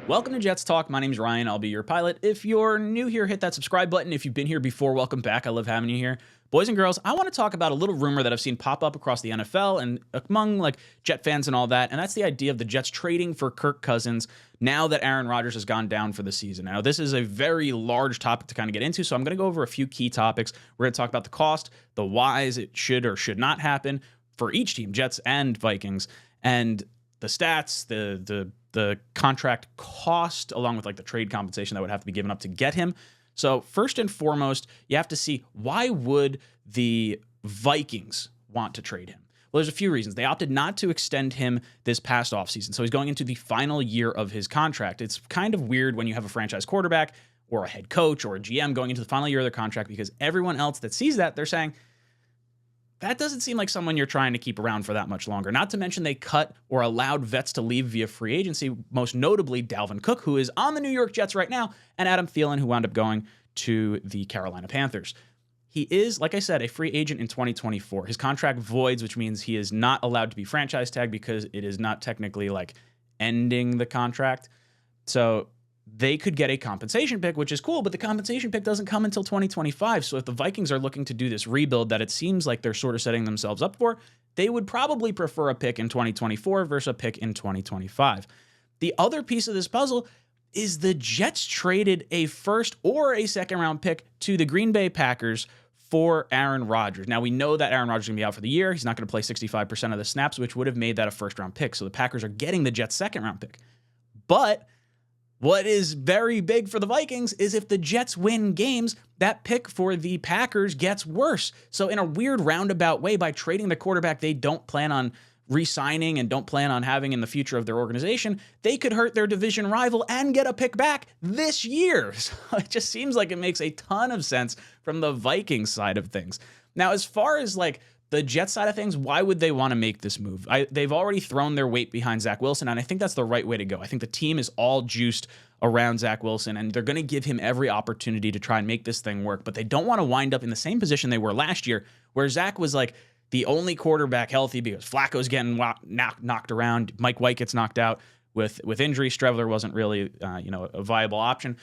Welcome to Jets Talk. My name's Ryan. I'll be your pilot. If you're new here, hit that subscribe button. If you've been here before, welcome back. I love having you here. Boys and girls, I want to talk about a little rumor that I've seen pop up across the NFL and among Jet fans and all that, and that's the idea of the Jets trading for Kirk Cousins now that Aaron Rodgers has gone down for the season. Now, this is a very large topic to kind of get into, so I'm going to go over a few key topics. We're going to talk about the cost, the whys it should or should not happen for each team, Jets and Vikings, and the stats, the contract cost, along with the trade compensation that would have to be given up to get him. So first and foremost, you have to see, why would the Vikings want to trade him? Well, there's a few reasons. They opted not to extend him this past offseason, so he's going into the final year of his contract. It's kind of weird when you have a franchise quarterback or a head coach or a GM going into the final year of their contract, because everyone else that sees that, they're saying, that doesn't seem like someone you're trying to keep around for that much longer. Not to mention they cut or allowed vets to leave via free agency, most notably Dalvin Cook, who is on the New York Jets right now, and Adam Thielen, who wound up going to the Carolina Panthers. He is, like I said, a free agent in 2024. His contract voids, which means he is not allowed to be franchise tagged because it is not technically ending the contract. So they could get a compensation pick, which is cool, but the compensation pick doesn't come until 2025. So if the Vikings are looking to do this rebuild that it seems like they're sort of setting themselves up for, they would probably prefer a pick in 2024 versus a pick in 2025. The other piece of this puzzle is the Jets traded a first or a second round pick to the Green Bay Packers for Aaron Rodgers. Now, we know that Aaron Rodgers is going to be out for the year. He's not going to play 65% of the snaps, which would have made that a first round pick. So the Packers are getting the Jets' second round pick. But what is very big for the Vikings is if the Jets win games, that pick for the Packers gets worse. So in a weird roundabout way, by trading the quarterback they don't plan on re-signing and don't plan on having in the future of their organization, they could hurt their division rival and get a pick back this year. So it just seems like it makes a ton of sense from the Vikings side of things. Now, as far as the Jets side of things, why would they want to make this move? They've already thrown their weight behind Zach Wilson, and I think that's the right way to go. I think the team is all juiced around Zach Wilson, and they're going to give him every opportunity to try and make this thing work, but they don't want to wind up in the same position they were last year, where Zach was the only quarterback healthy because Flacco's getting knocked around, Mike White gets knocked out with injury, Streveler wasn't really a viable option.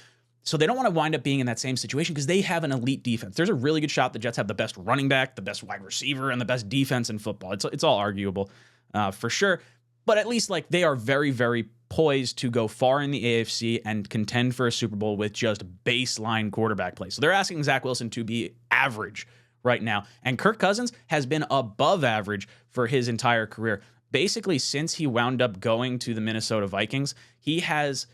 So they don't want to wind up being in that same situation because they have an elite defense. There's a really good shot the Jets have the best running back, the best wide receiver, and the best defense in football. It's all arguable for sure. But at least they are very, very poised to go far in the AFC and contend for a Super Bowl with just baseline quarterback play. So they're asking Zach Wilson to be average right now. And Kirk Cousins has been above average for his entire career. Basically, since he wound up going to the Minnesota Vikings, he has...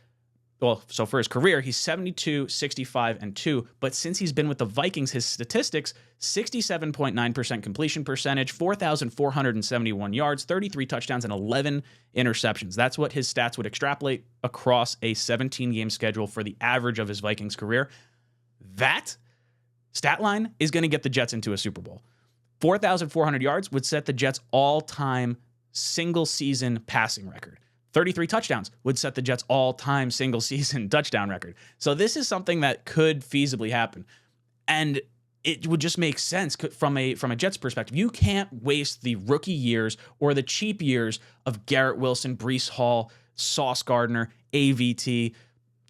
Well, so for his career, he's 72, 65, and 2. But since he's been with the Vikings, his statistics, 67.9% completion percentage, 4,471 yards, 33 touchdowns, and 11 interceptions. That's what his stats would extrapolate across a 17-game schedule for the average of his Vikings career. That stat line is going to get the Jets into a Super Bowl. 4,400 yards would set the Jets' all-time single-season passing record. 33 touchdowns would set the Jets' all-time single-season touchdown record. So this is something that could feasibly happen. And it would just make sense from a Jets perspective. You can't waste the rookie years or the cheap years of Garrett Wilson, Breece Hall, Sauce Gardner, AVT,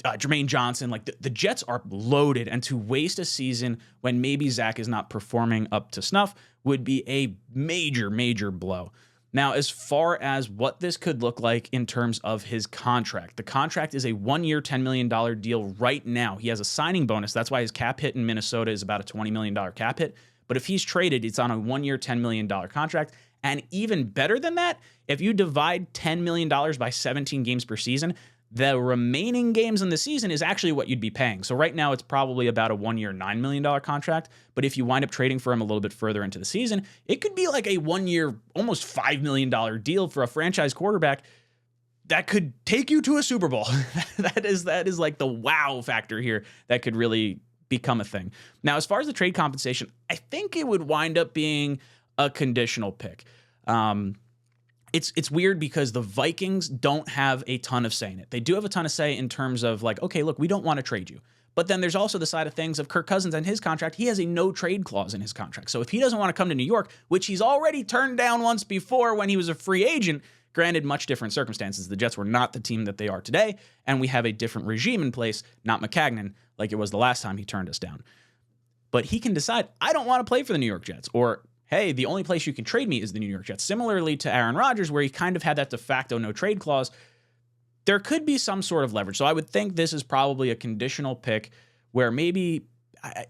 Jermaine Johnson. The Jets are loaded, and to waste a season when maybe Zach is not performing up to snuff would be a major, major blow. Now, as far as what this could look like in terms of his contract, the contract is a 1-year, $10 million deal right now. He has a signing bonus. That's why his cap hit in Minnesota is about a $20 million cap hit. But if he's traded, it's on a 1-year, $10 million contract. And even better than that, if you divide $10 million by 17 games per season, the remaining games in the season is actually what you'd be paying. So right now it's probably about a 1-year, $9 million contract. But if you wind up trading for him a little bit further into the season, it could be a 1-year, almost $5 million deal for a franchise quarterback that could take you to a Super Bowl. that is the wow factor here that could really become a thing. Now, as far as the trade compensation, I think it would wind up being a conditional pick. It's weird because the Vikings don't have a ton of say in it. They do have a ton of say in terms of okay, look, we don't want to trade you. But then there's also the side of things of Kirk Cousins and his contract. He has a no trade clause in his contract. So if he doesn't want to come to New York, which he's already turned down once before when he was a free agent, Granted, much different circumstances. The Jets were not the team that they are today, and we have a different regime in place, not Maccagnan, like it was the last time he turned us down. But he can decide, I don't want to play for the New York Jets, or, hey, the only place you can trade me is the New York Jets. Similarly to Aaron Rodgers, where he kind of had that de facto no trade clause, there could be some sort of leverage. So I would think this is probably a conditional pick where maybe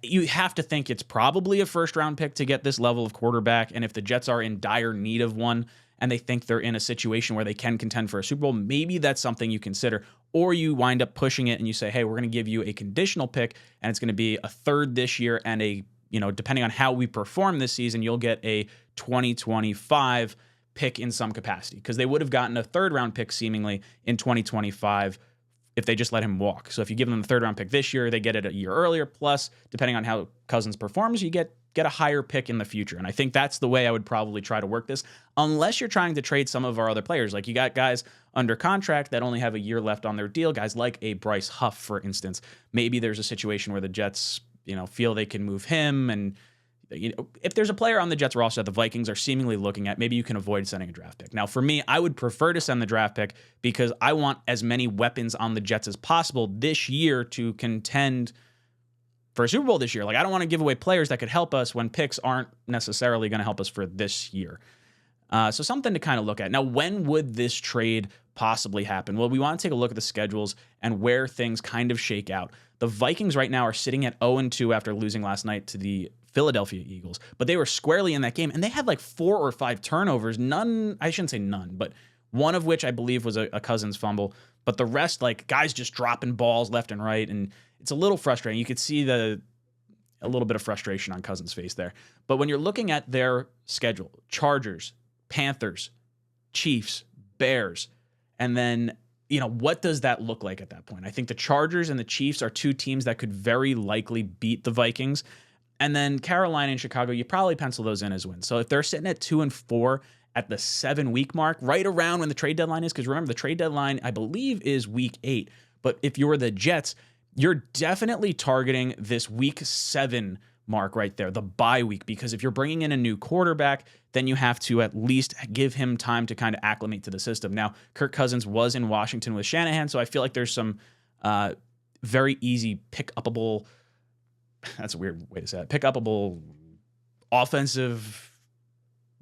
you have to think it's probably a first-round pick to get this level of quarterback, and if the Jets are in dire need of one and they think they're in a situation where they can contend for a Super Bowl, maybe that's something you consider. Or you wind up pushing it and you say, hey, we're going to give you a conditional pick, and it's going to be a third this year and a, depending on how we perform this season, you'll get a 2025 pick in some capacity, because they would have gotten a third-round pick seemingly in 2025 if they just let him walk. So if you give them the third-round pick this year, they get it a year earlier. Plus, depending on how Cousins performs, you get a higher pick in the future. And I think that's the way I would probably try to work this, unless you're trying to trade some of our other players. Like, you got guys under contract that only have a year left on their deal, guys like a Bryce Huff, for instance. Maybe there's a situation where the Jets, feel they can move him, and if there's a player on the Jets roster that the Vikings are seemingly looking at, maybe you can avoid sending a draft pick. Now, for me, I would prefer to send the draft pick because I want as many weapons on the Jets as possible this year to contend for a Super Bowl this year. Like, I don't want to give away players that could help us when picks aren't necessarily going to help us for this year. So something to kind of look at. Now, when would this trade possibly happen? Well, we want to take a look at the schedules and where things kind of shake out. The Vikings right now are sitting at 0-2 after losing last night to the Philadelphia Eagles, but they were squarely in that game, and they had like 4 or 5 turnovers. None, I shouldn't say none, but one of which I believe was a Cousins fumble, but the rest, like, guys just dropping balls left and right, and it's a little frustrating. You could see a little bit of frustration on Cousins' face there. But when you're looking at their schedule, Chargers, Panthers, Chiefs, Bears, and then, what does that look like at that point? I think the Chargers and the Chiefs are 2 teams that could very likely beat the Vikings. And then Carolina and Chicago, you probably pencil those in as wins. So if they're sitting at 2-4 at the 7-week mark, right around when the trade deadline is, because remember, the trade deadline, I believe, is week 8. But if you're the Jets, you're definitely targeting this week 7 mark right there, the bye week, because if you're bringing in a new quarterback, then you have to at least give him time to kind of acclimate to the system. Now, Kirk Cousins was in Washington with Shanahan, so I feel like there's some very easy pick-upable, that's a weird way to say it, pick-upable offensive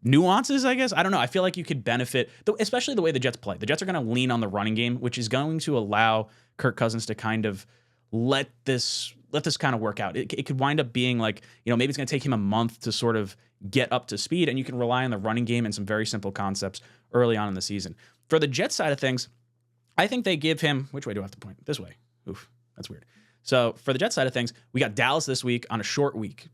nuances, I guess. I don't know. I feel like you could benefit, especially the way the Jets play. The Jets are going to lean on the running game, which is going to allow Kirk Cousins to kind of let this kind of work out. It could wind up being like, maybe it's going to take him a month to sort of get up to speed, and you can rely on the running game and some very simple concepts early on in the season. For the Jets side of things, I think they give him, which way do I have to point? This way. Oof, that's weird. So for the Jets side of things, we got Dallas this week on a short week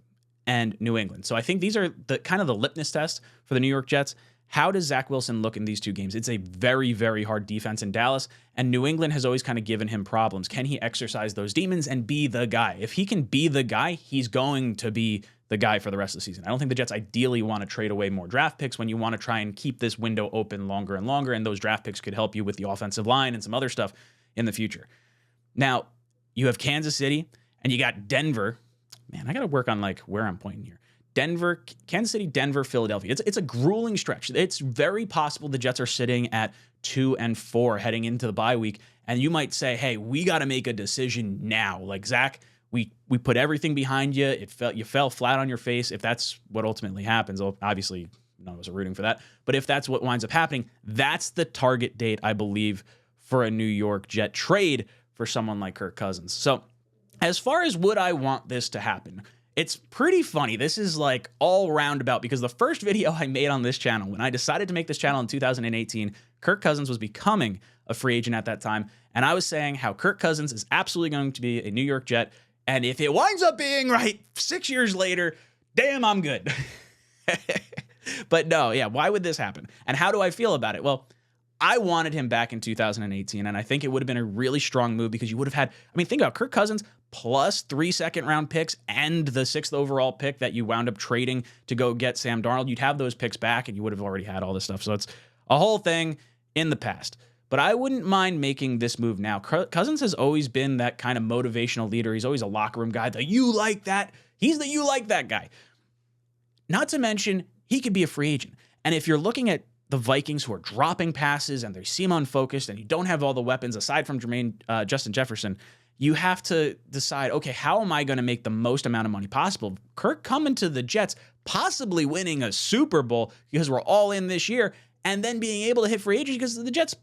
and New England. So I think these are the kind of the litmus test for the New York Jets. How does Zach Wilson look in these 2 games? It's a very, very hard defense in Dallas, and New England has always kind of given him problems. Can he exercise those demons and be the guy? If he can be the guy, he's going to be the guy for the rest of the season. I don't think the Jets ideally want to trade away more draft picks when you want to try and keep this window open longer and longer, and those draft picks could help you with the offensive line and some other stuff in the future. Now, you have Kansas City, and you got Denver. Man, I got to work on like where I'm pointing here. Denver, Kansas City, Denver, Philadelphia. It's a grueling stretch. It's very possible the Jets are sitting at 2-4 heading into the bye week, and you might say, "Hey, we got to make a decision now." Like, Zach, we put everything behind you. You fell flat on your face. If that's what ultimately happens, obviously none of us are rooting for that. But if that's what winds up happening, that's the target date, I believe, for a New York Jet trade for someone like Kirk Cousins. So, as far as would I want this to happen, it's pretty funny. This is like all roundabout, because the first video I made on this channel, when I decided to make this channel in 2018, Kirk Cousins was becoming a free agent at that time. And I was saying how Kirk Cousins is absolutely going to be a New York Jet. And if it winds up being right 6 years later, damn, I'm good. But no, yeah, why would this happen? And how do I feel about it? Well, I wanted him back in 2018, and I think it would have been a really strong move, because you would have had, think about Kirk Cousins plus 3 second-round picks and the 6th overall pick that you wound up trading to go get Sam Darnold. You'd have those picks back, and you would have already had all this stuff. So it's a whole thing in the past. But I wouldn't mind making this move now. Cousins has always been that kind of motivational leader. He's always a locker room guy. You like that? He's the you like that guy. Not to mention, he could be a free agent. And if you're looking at the Vikings, who are dropping passes and they seem unfocused, and you don't have all the weapons aside from Justin Jefferson, you have to decide, okay, how am I going to make the most amount of money possible? Kirk coming to the Jets, possibly winning a Super Bowl because we're all in this year, and then being able to hit free agency because the Jets,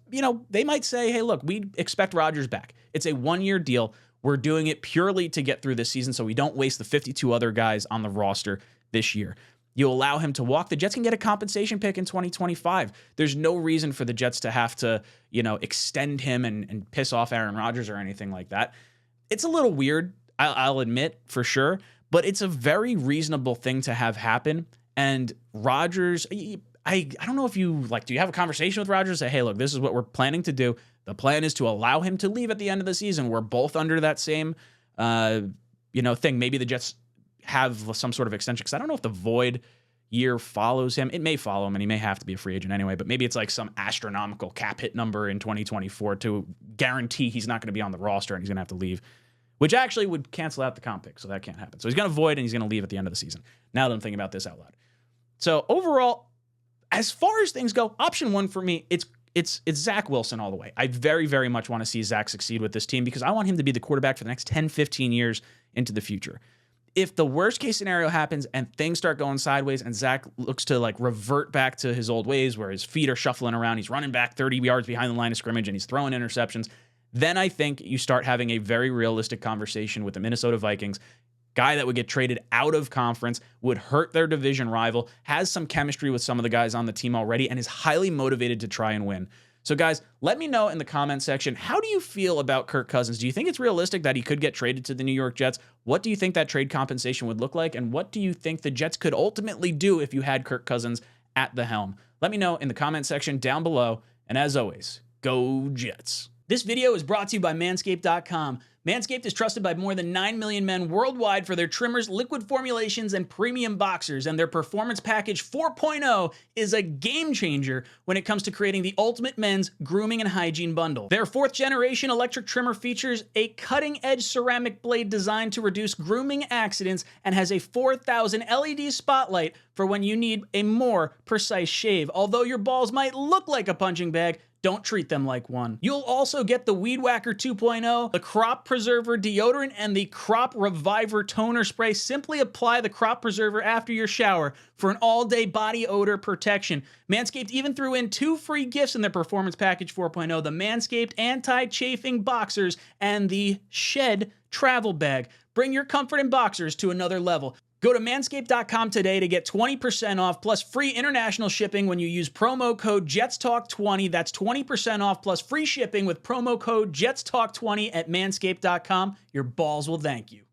they might say, hey, look, we expect Rodgers back. It's a one-year deal. We're doing it purely to get through this season so we don't waste the 52 other guys on the roster this year. You allow him to walk. The Jets can get a compensation pick in 2025. There's no reason for the Jets to have to, extend him and piss off Aaron Rodgers or anything like that. It's a little weird, I'll admit, for sure, but it's a very reasonable thing to have happen. And Rodgers, I don't know if you, do you have a conversation with Rodgers? Say, hey, look, this is what we're planning to do. The plan is to allow him to leave at the end of the season. We're both under that same, thing. Maybe the Jets have some sort of extension, because I don't know if the void year follows him. It may follow him, and he may have to be a free agent anyway, but maybe it's like some astronomical cap hit number in 2024 to guarantee he's not going to be on the roster and he's going to have to leave, which actually would cancel out the comp pick, so that can't happen. So he's going to void and he's going to leave at the end of the season. Now that I'm thinking about this out loud. So overall, as far as things go, option one for me, it's Zach Wilson all the way. I very, very much want to see Zach succeed with this team because I want him to be the quarterback for the next 10, 15 years into the future. If the worst case scenario happens and things start going sideways and Zach looks to revert back to his old ways where his feet are shuffling around, he's running back 30 yards behind the line of scrimmage and he's throwing interceptions, then I think you start having a very realistic conversation with the Minnesota Vikings. Guy that would get traded out of conference, would hurt their division rival, has some chemistry with some of the guys on the team already, and is highly motivated to try and win. So guys, let me know in the comment section, how do you feel about Kirk Cousins? Do you think it's realistic that he could get traded to the New York Jets? What do you think that trade compensation would look like? And what do you think the Jets could ultimately do if you had Kirk Cousins at the helm? Let me know in the comment section down below. And as always, go Jets. This video is brought to you by Manscaped.com. Manscaped is trusted by more than 9 million men worldwide for their trimmers, liquid formulations, and premium boxers, and their Performance Package 4.0 is a game changer when it comes to creating the ultimate men's grooming and hygiene bundle. Their 4th generation electric trimmer features a cutting-edge ceramic blade designed to reduce grooming accidents and has a 4,000 LED spotlight for when you need a more precise shave. Although your balls might look like a punching bag, don't treat them like one. You'll also get the Weed Whacker 2.0, the Crop Preserver deodorant, and the Crop Reviver toner spray. Simply apply the Crop Preserver after your shower for an all-day body odor protection. Manscaped even threw in 2 free gifts in their Performance Package 4.0, the Manscaped Anti-Chafing Boxers and the Shed Travel Bag. Bring your comfort in boxers to another level. Go to manscaped.com today to get 20% off plus free international shipping when you use promo code JetsTalk20. That's 20% off plus free shipping with promo code JetsTalk20 at manscaped.com. Your balls will thank you.